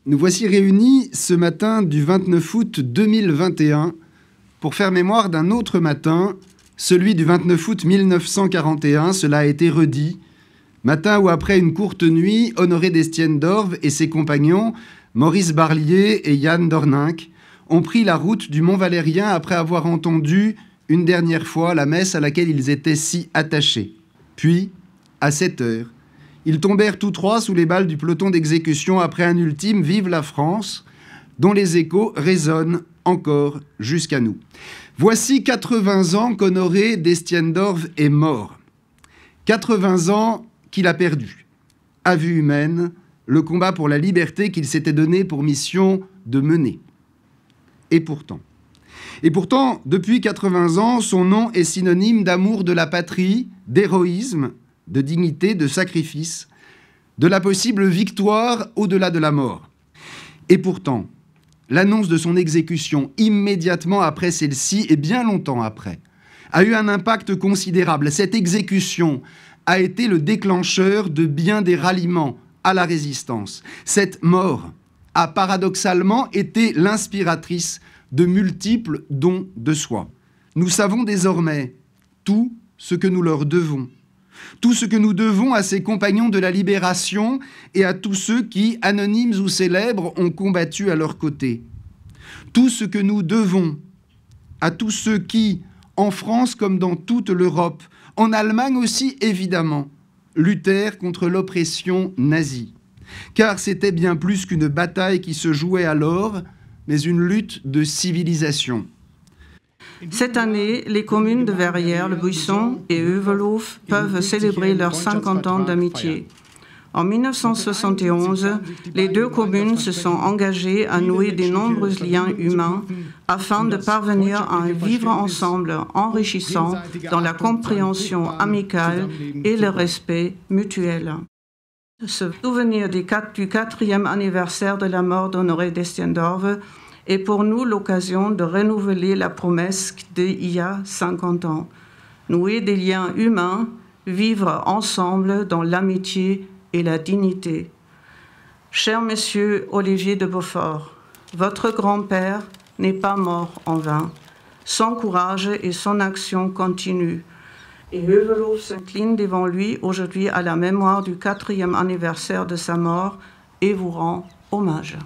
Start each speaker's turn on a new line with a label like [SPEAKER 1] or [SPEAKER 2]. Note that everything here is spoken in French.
[SPEAKER 1] Nous voici réunis ce matin du 29 août 2021 pour faire mémoire d'un autre matin, celui du 29 août 1941, cela a été redit, matin où après une courte nuit, Honoré d'Estienne-d'Orves et ses compagnons, Maurice Barlier et Yann Dorninck, ont pris la route du Mont Valérien après avoir entendu une dernière fois la messe à laquelle ils étaient si attachés. Puis, à 7 heures, ils tombèrent tous trois sous les balles du peloton d'exécution après un ultime « Vive la France » dont les échos résonnent encore jusqu'à nous. Voici 80 ans qu'Honoré d'Estienne-d'Orves est mort. 80 ans qu'il a perdu. À vue humaine, le combat pour la liberté qu'il s'était donné pour mission de mener. Et pourtant, depuis 80 ans, son nom est synonyme d'amour de la patrie, d'héroïsme, de dignité, de sacrifice, de la possible victoire au-delà de la mort. Et pourtant, l'annonce de son exécution immédiatement après celle-ci, et bien longtemps après, a eu un impact considérable. Cette exécution a été le déclencheur de bien des ralliements à la résistance. Cette mort a paradoxalement été l'inspiratrice de multiples dons de soi. Nous savons désormais tout ce que nous leur devons. Tout ce que nous devons à ces compagnons de la libération et à tous ceux qui, anonymes ou célèbres, ont combattu à leur côté. Tout ce que nous devons à tous ceux qui, en France comme dans toute l'Europe, en Allemagne aussi évidemment, luttèrent contre l'oppression nazie. Car c'était bien plus qu'une bataille qui se jouait alors, mais une lutte de civilisation.
[SPEAKER 2] Cette année, les communes de Verrières, Le Buisson et Heuvelhof peuvent célébrer leurs 50 ans d'amitié. En 1971, les deux communes se sont engagées à nouer de nombreux liens humains afin de parvenir à un vivre ensemble enrichissant dans la compréhension amicale et le respect mutuel. Se souvenir du 4e anniversaire de la mort d'Honoré d'Estienne-d'Orves est pour nous l'occasion de renouveler la promesse d'il y a 50 ans. Nouer des liens humains, vivre ensemble dans l'amitié et la dignité. Cher Monsieur Olivier de Beaufort, votre grand-père n'est pas mort en vain. Son courage et son action continuent. Et Heuvelhof s'incline devant lui aujourd'hui à la mémoire du 4e anniversaire de sa mort et vous rend hommage.